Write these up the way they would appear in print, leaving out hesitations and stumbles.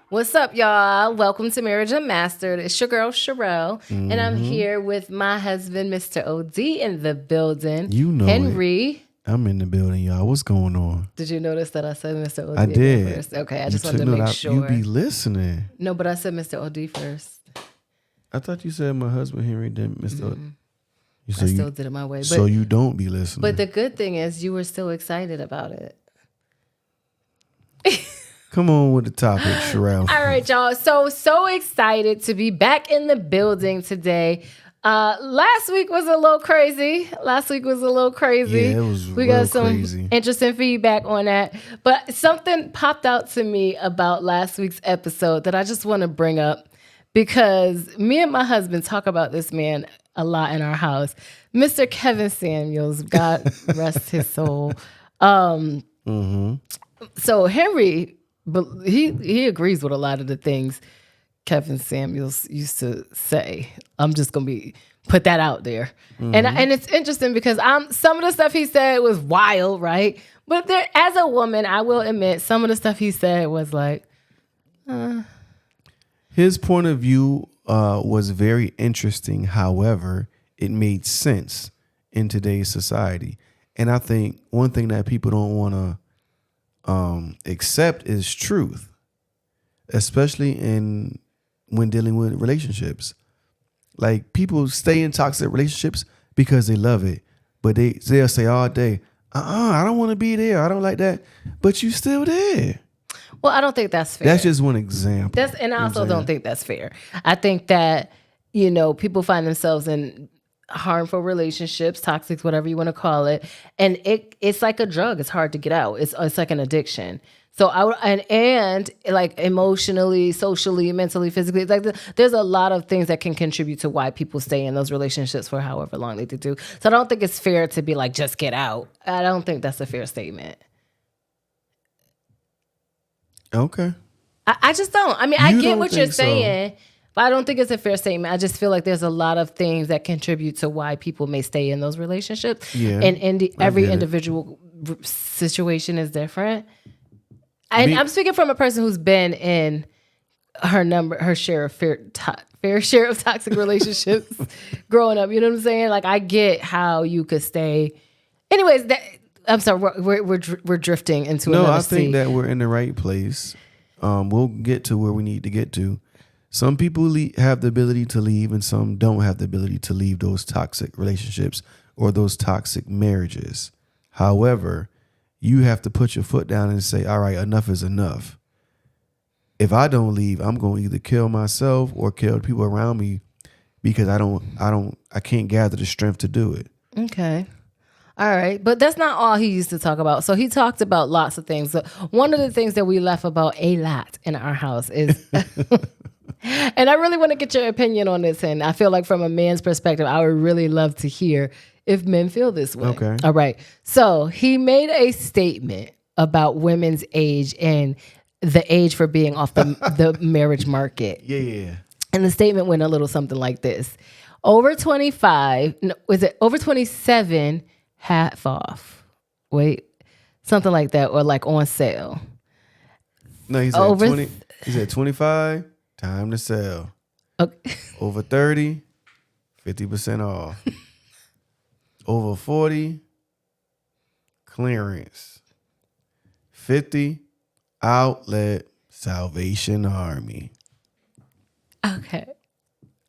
What's up, y'all? Welcome to Marriage Unmastered. It's your girl, Shireal, and I'm here with my husband, Mr. OD, in the building. You know Henry. it. I'm in the building, y'all. What's going on? Did you notice that I said Mr. OD I did. first? Okay, I You just wanted to took note make out- sure. You be listening. No, but I said Mr. OD first. I thought you said my husband Henry didn't Mr. You I still did it my way. But, so you don't be listening. but the good thing is you were still excited about it. Come on with the topic, Shireal. All right, y'all. So excited to be back in the building today. Last week was a little crazy. Yeah, it was We real got some crazy. interesting feedback on that. But something popped out to me about last week's episode that I just want to bring up because me and my husband talk about this man a lot in our house. Mr. Kevin Samuels, God rest his soul. So Henry, but he agrees with a lot of the things Kevin Samuels used to say. I'm just gonna put that out there, and it's interesting because some of the stuff he said was wild, right? But there, as a woman, I will admit some of the stuff he said was like, His point of view was very interesting. However, it made sense in today's society. And I think one thing that people don't want to accept is truth, especially when dealing with relationships. Like, people stay in toxic relationships because they love it, but they'll say all day, I don't want to be there. I don't like that. But you still there. well, I don't think that's fair. That's just one example. And I also don't think that's fair. I think that, people find themselves in harmful relationships, toxic, whatever you want to call it. And it's like a drug. It's hard to get out. It's like an addiction. So and like emotionally, socially, mentally, physically, like there's a lot of things that can contribute to why people stay in those relationships for however long they do. So I don't think it's fair to be like, just get out. I don't think that's a fair statement. Okay. I just don't. I mean, I You get don't what you're think so? saying, but I don't think it's a fair statement. I just feel like there's a lot of things that contribute to why people may stay in those relationships. Yeah, And every get it. individual situation is different. I'm speaking from a person who's been in her share of fair share of toxic relationships growing up. You know what I'm saying? Like, I get how you could stay. Anyways, I'm sorry, we're drifting into No, another I think sea. that we're in the right place. We'll get to where we need to get to. Some people have the ability to leave, and some don't have the ability to leave those toxic relationships or those toxic marriages. However, you have to put your foot down and say, all right, enough is enough. If I don't leave, I'm going to either kill myself or kill the people around me because I can't gather the strength to do it. Okay. All right. But that's not all he used to talk about. So he talked about lots of things. So one of the things that we laugh about a lot in our house is, and I really want to get your opinion on this. And I feel like from a man's perspective, I would really love to hear if men feel this way. Okay. All right. So he made a statement about women's age and the age for being off the marriage market. Yeah. And the statement went a little something like this. Over 25, no, was it over 27, half off. Wait, something like that, or like on sale. No, he said 20. He said 25, time to sell. Okay. Over 30, 50% off. Over 40, clearance. 50, outlet, Salvation Army. Okay.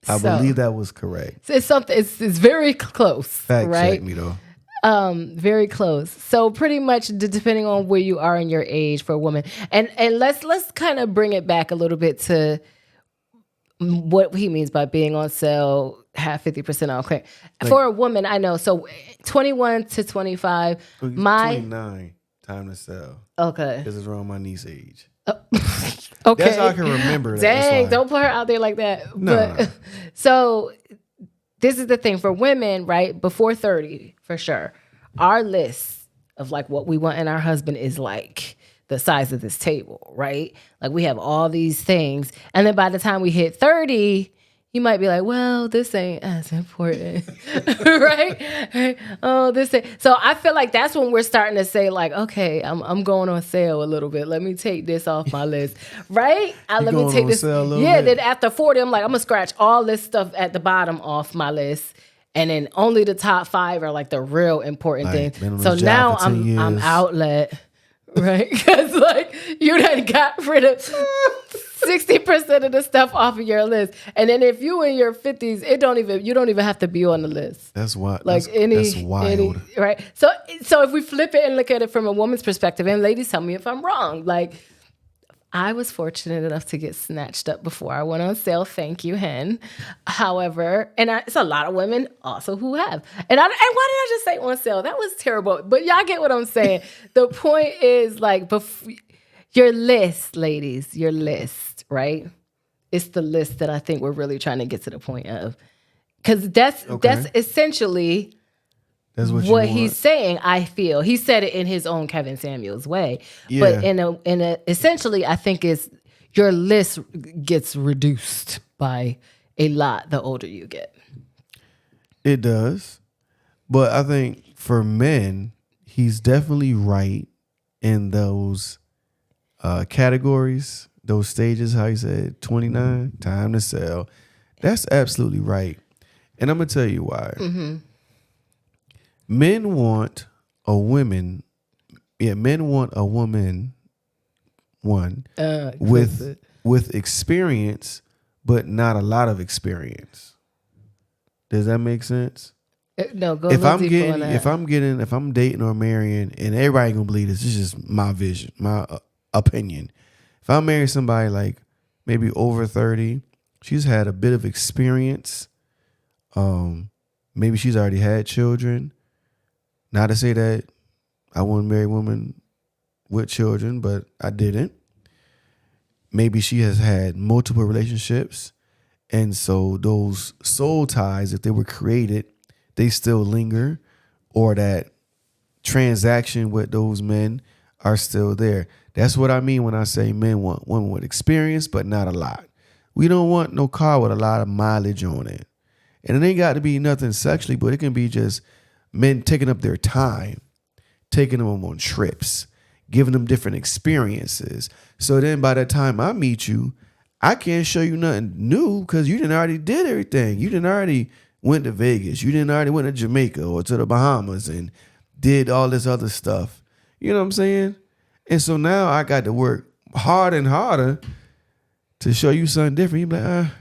I believe that was correct. So it's something. It's very close. Fact right? check me though. Very close. So pretty much depending on where you are in your age for a woman, and let's kind of bring it back a little bit to what he means by being on sale, have 50% off. Okay. For a woman, I know. So 21 to 25, 29, time to sell. Okay. This is around my niece's age. Okay. That's how I can remember that. Dang, don't put her out there like that. No. But so this is the thing for women, right? Before 30, for sure. Our list of like what we want in our husband is like the size of this table, right? Like we have all these things. And then by the time we hit 30, you might be like, well, this ain't as important, right? Oh, this ain't. So I feel like that's when we're starting to say like, okay, I'm going on sale a little bit. Let me take this off my list, right? Let me take this. Yeah. Then after 40, I'm like, I'm gonna scratch all this stuff at the bottom off my list. And then only the top 5 are like the real important things. So now I'm outlet, right? Because like you done got rid of 60% of the stuff off of your list. And then if you in your 50s, you don't even have to be on the list. That's what like that's wild. Right. So if we flip it and look at it from a woman's perspective, and ladies tell me if I'm wrong, like I was fortunate enough to get snatched up before I went on sale. Thank you, Hen. However, it's a lot of women also who have. And why did I just say on sale? That was terrible. But y'all get what I'm saying. The point is like, your list, ladies, your list, right? It's the list that I think we're really trying to get to the point of. Because that's essentially that's what he's saying. I feel he said it in his own Kevin Samuels way, but in a essentially, I think is your list gets reduced by a lot the older you get. It does, but I think for men, he's definitely right in those categories, those stages. How you said 29, time to sell. That's absolutely right, and I'm gonna tell you why. Mm-hmm. Men want a woman. Yeah, men want a woman. With experience, but not a lot of experience. Does that make sense? No, go. If I'm dating or marrying, and everybody gonna believe this. This is just my vision, my opinion. If I marry somebody like maybe over 30, she's had a bit of experience. Maybe she's already had children. Not to say that I wouldn't marry a woman with children, but I didn't. Maybe she has had multiple relationships. And so those soul ties, if they were created, they still linger, or that transaction with those men are still there. That's what I mean when I say men want women with experience, but not a lot. We don't want no car with a lot of mileage on it. And it ain't got to be nothing sexually, but it can be just men taking up their time, taking them on trips, giving them different experiences. So then by the time I meet you, I can't show you nothing new because you didn't already did everything. You didn't already went to Vegas. You didn't already went to Jamaica or to the Bahamas and did all this other stuff. You know what I'm saying? And so now I got to work harder and harder to show you something different. You be like,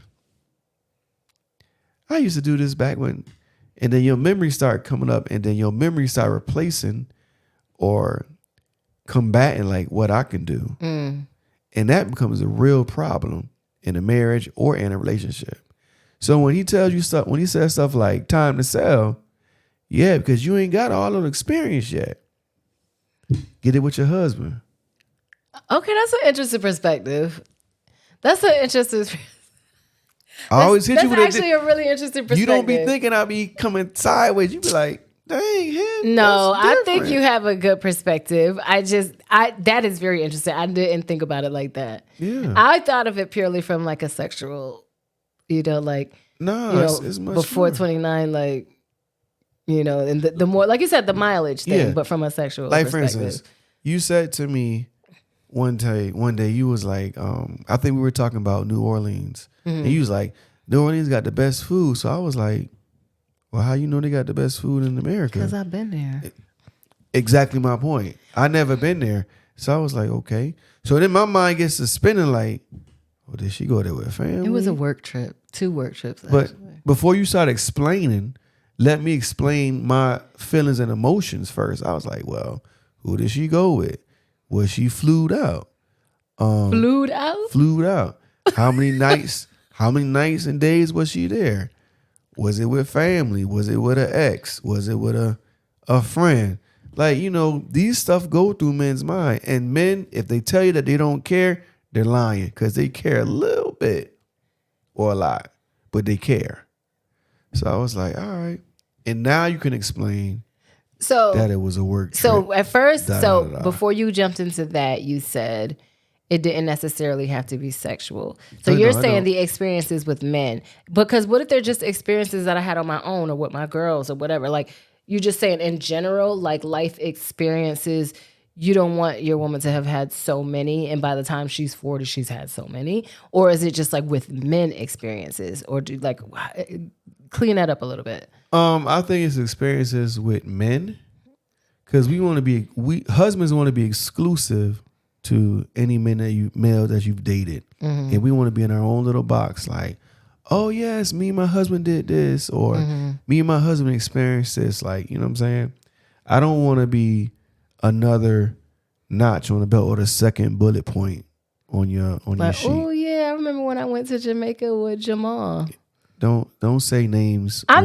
I used to do this back when. And then your memories start coming up, and then your memories start replacing or combating like what I can do. Mm. And that becomes a real problem in a marriage or in a relationship. So when he tells you stuff, when he says stuff like time to sell, yeah, because you ain't got all of the experience yet. Get it with your husband. Okay, that's an interesting perspective. That's I always hit you with actually a really interesting perspective. You don't be thinking I'll be coming sideways. You be like, dang, him. No, I think you have a good perspective. That is very interesting. I didn't think about it like that. Yeah. I thought of it purely from like a sexual, like, it's much before more. 29, like, and the more, like you said, the mileage thing, but from a sexual perspective. For instance, you said to me one day you was like, I think we were talking about New Orleans. Mm-hmm. And you was like, New Orleans got the best food. So I was like, well, how you know they got the best food in America? Because I've been there. Exactly my point. I never been there. So I was like, okay. So then my mind gets to spinning like, well, did she go there with family? It was a work trip. 2 work trips, but actually. Before you start explaining, let me explain my feelings and emotions first. I was like, well, who did she go with? Was she flued out? Flued out? Flued out. How many nights? How many nights and days was she there? Was it with family? Was it with an ex? Was it with a friend? Like, these stuff go through men's mind. And men, if they tell you that they don't care, they're lying because they care a little bit or a lot, but they care. So I was like, all right. And now you can explain that it was a work trip. So at first, before you jumped into that, you said It didn't necessarily have to be sexual. So No, you're I saying don't. the experiences with men. Because what if they're just experiences that I had on my own or with my girls or whatever? Like you just saying in general, like life experiences, you don't want your woman to have had so many and by the time she's 40 she's had so many? Or is it just like with men experiences? Or do like clean that up a little bit? I think it's experiences with men because husbands want to be exclusive to any male that you've dated, and we want to be in our own little box. Like, oh yes, me and my husband did this, or me and my husband experienced this. Like, you know what I'm saying? I don't want to be another notch on the belt or the second bullet point on your sheet. Oh yeah, I remember when I went to Jamaica with Jamal. Don't say names. I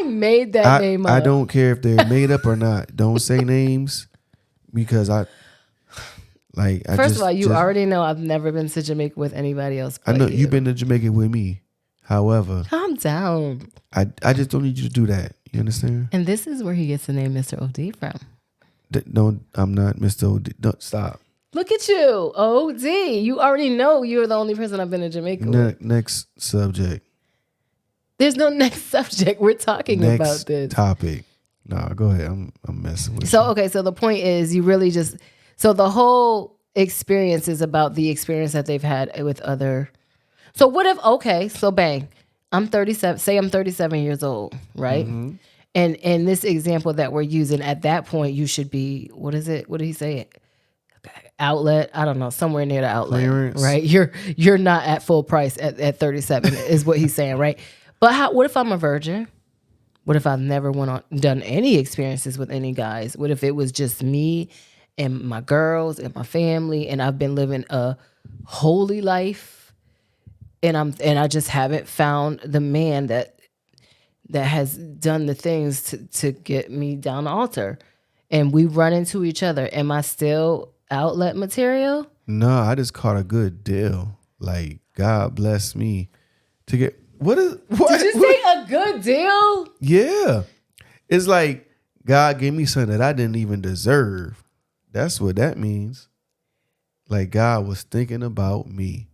made that name up. I don't care if they're made up or not. Don't say names because First of all, you already know I've never been to Jamaica with anybody else. I know you've been to Jamaica with me. However, calm down. I just don't need you to do that. You understand? And this is where he gets the name Mr. OD from. Don't. I'm not Mr. OD. Don't stop. Look at you, OD. You already know you're the only person I've been to Jamaica with. Next subject. There's no next subject. We're talking about this topic. No, go ahead. I'm messing with you. So okay. So the point is, you really just. So the whole experience is about the experience that they've had with other. So what if, okay, so bang, I'm 37, say I'm 37 years old, right? Mm-hmm. And in this example that we're using, at that point, you should be, what is it? What did he say? Outlet, I don't know, somewhere near the outlet, clearance. Right? You're not at full price at 37 is what he's saying, right? But what if I'm a virgin? What if I've never done any experiences with any guys? What if it was just me and my girls and my family, and I've been living a holy life, and I just haven't found the man that has done the things to get me down the altar, and we run into each other. Am I still outlet material? No, I just caught a good deal. Like, God bless me to get what? Did you say a good deal? Yeah, it's like God gave me something that I didn't even deserve. That's what that means. Like God was thinking about me.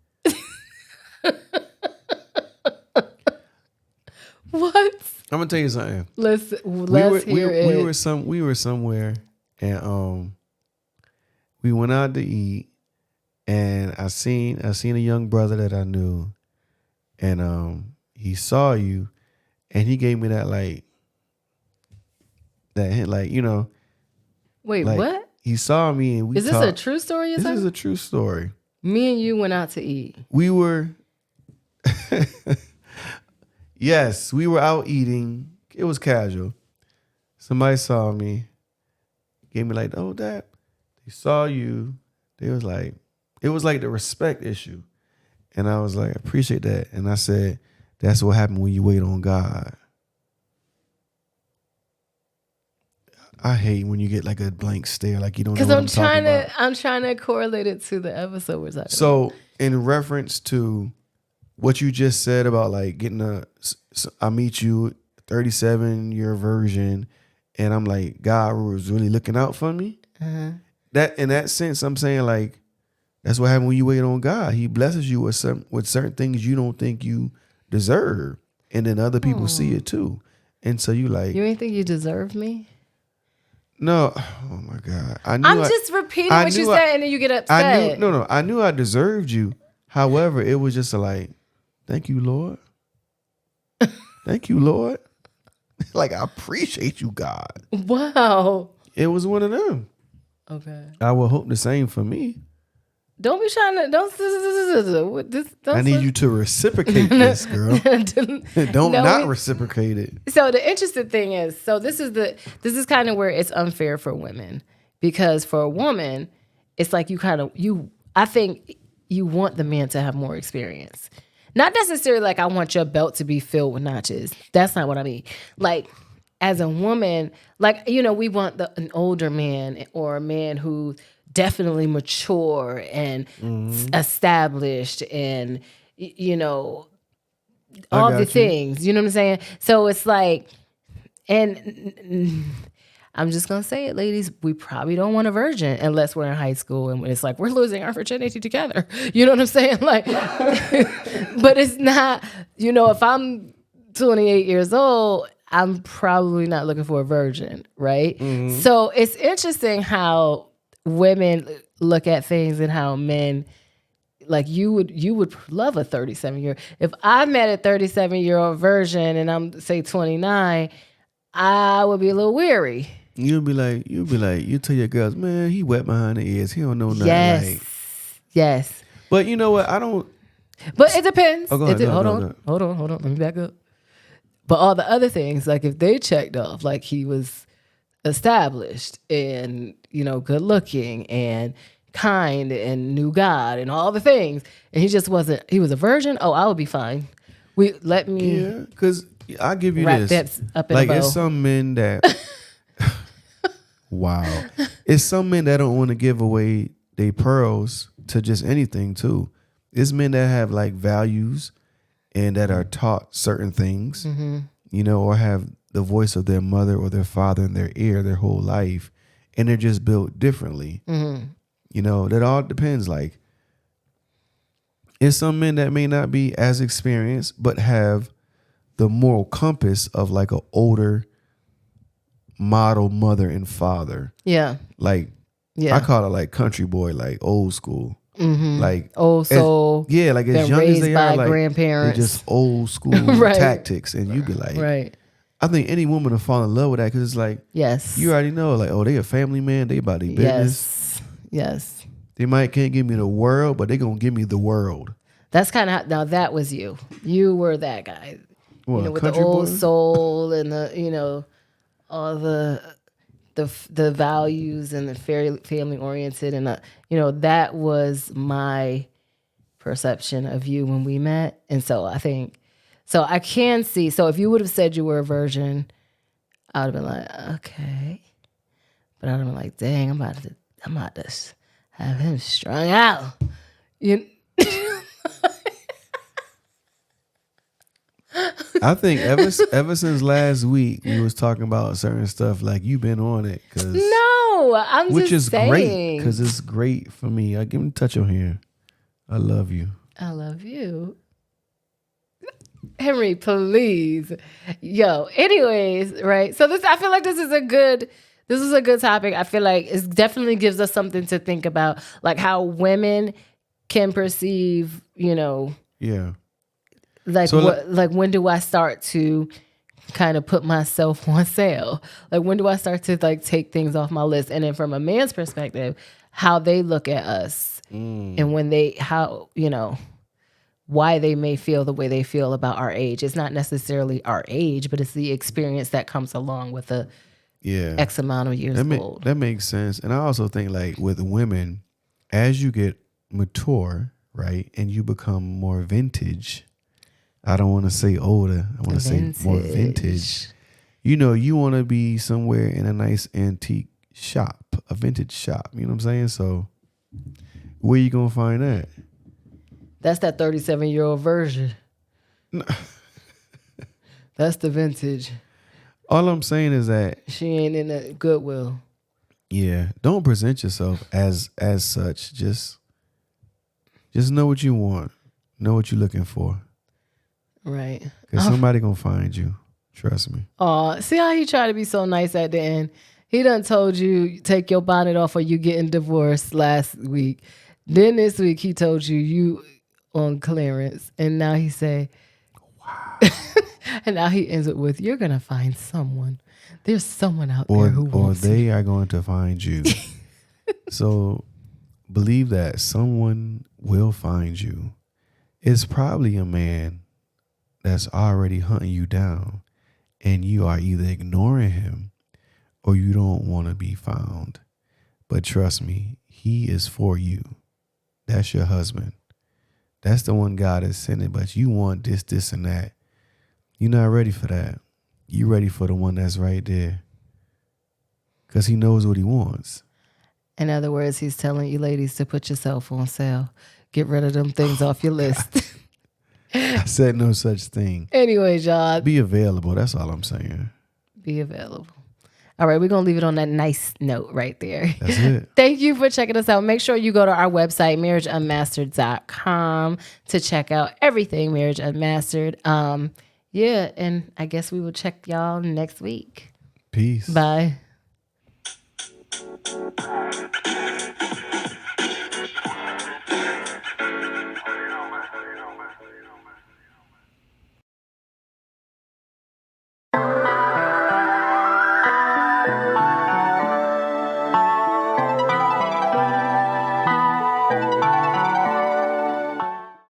What? I'm gonna tell you something. Let's hear it. We were somewhere, and we went out to eat, and I seen a young brother that I knew, and he saw you, and he gave me that hint, like, you know. Wait, like, what? He saw me and we Is this talked. a true story? This is a true story. Me and you went out to eat. We were, yes, we were out eating. It was casual. Somebody saw me, gave me like, oh, Dad. They saw you. They was like, it was like the respect issue. And I was like, I appreciate that. And I said, that's what happened when you wait on God. I hate when you get like a blank stare, like you don't know what I'm talking about. I'm trying to correlate it to the episode we're talking about. So in reference to what you just said about like I meet you 37 year version, and I'm like, God was really looking out for me. Uh-huh. That in that sense, I'm saying like, that's what happens when you wait on God. He blesses you with certain things you don't think you deserve, and then other people see it too. And so you like, you ain't think you deserve me? No, oh my God! I'm just repeating what you said, and then you get upset. I knew I deserved you. However, it was just thank you, Lord. Thank you, Lord. Like, I appreciate you, God. Wow. It was one of them. Okay. I will hope the same for me. Don't be trying to don't I need you to reciprocate this, girl. Don't not reciprocate it. So the interesting thing is, this is kind of where it's unfair for women, because for a woman, it's like I think you want the man to have more experience. Not necessarily like I want your belt to be filled with notches. That's not what I mean. Like, as a woman, like, you know, we want an older man or a man who definitely mature and established and, you know, all the things, you know what I'm saying? So it's like, and I'm just going to say it, ladies. We probably don't want a virgin unless we're in high school and it's like, we're losing our virginity together. You know what I'm saying? Like, but it's not, if I'm 28 years old, I'm probably not looking for a virgin, right? Mm-hmm. So it's interesting how women look at things and how men, like you would love a 37-year. If I met a 37-year-old virgin and I'm say 29, I would be a little weary. You'll tell your girls, man, he wet behind the ears. He don't know nothing. Yes. But you know what? I don't. But it depends. Oh, go ahead, Hold on. Let me back up. But all the other things, like if they checked off, like he was established and, good looking and kind and knew God and all the things, and he was a virgin, I would be fine. Yeah, because I give you wrap this. That up in like a bow. it's some men that wow. It's some men that don't want to give away their pearls to just anything too. It's men that have like values and that are taught certain things, or have the voice of their mother or their father in their ear their whole life, and they're just built differently. That all depends. Like, it's some men that may not be as experienced, but have the moral compass of like an older model mother and father. Yeah. Like, I call it like country boy, like old school. Like old soul. Like as young as they are, like grandparents. they're just old school Right. tactics, and you be like, right. I think any woman will fall in love with that because it's like, Yes, you already know, like, they a family man, they about their business. Yes. They can't give me the world, but they gonna give me the world. That's kind of now that was you. You were that guy. What, with the old soul and the all the values and the family oriented and that was my perception of you when we met. And so I think I can see. So if you would have said you were a virgin, I would have been like, okay, but I'd have been like, dang, I'm about to have him strung out. I think ever since last week we was talking about certain stuff, like you've been on it, which is saying. great because it's great for me. I give me a touch on here. I love you. I love you, Henry. Please, Anyways, right? So I feel like this is a good topic. I feel like it definitely gives us something to think about, like how women can perceive, Yeah. Like like when do I start to kind of put myself on sale? Like when do I start to like take things off my list? And then from a man's perspective, how they look at us and when why they may feel the way they feel about our age. It's not necessarily our age, but it's the experience that comes along with X amount of years old. That makes sense. And I also think like with women, as you get mature, right, and you become more vintage. I don't want to say older. I want to say more vintage. You want to be somewhere in a nice antique shop, a vintage shop. You know what I'm saying? So where you going to find that? That's that 37-year-old version. No. That's the vintage. All I'm saying is that she ain't in a Goodwill. Yeah. Don't present yourself as such. Just know what you want. Know what you're looking for. Right. Because somebody gonna find you. Trust me. Oh, see how he tried to be so nice at the end? He done told you, take your bonnet off or you getting divorced last week. Then this week he told you on clearance. And now he say, wow. And now he ends it with, you're going to find someone. There's someone out there who wants you. Or they are going to find you. So believe that someone will find you. It's probably a man that's already hunting you down, and you are either ignoring him or you don't want to be found. But trust me, he is for you. That's your husband. That's the one God is sending, but you want this, and that. You're not ready for that. You're ready for the one that's right there because he knows what he wants. In other words, he's telling you ladies to put yourself on sale. Get rid of them things off your list. I said no such thing. Anyways, y'all. Be available. That's all I'm saying. Be available. All right, we're going to leave it on that nice note right there. That's it. Thank you for checking us out. Make sure you go to our website, marriageunmastered.com, to check out everything Marriage Unmastered. Yeah, and I guess we will check y'all next week. Peace. Bye.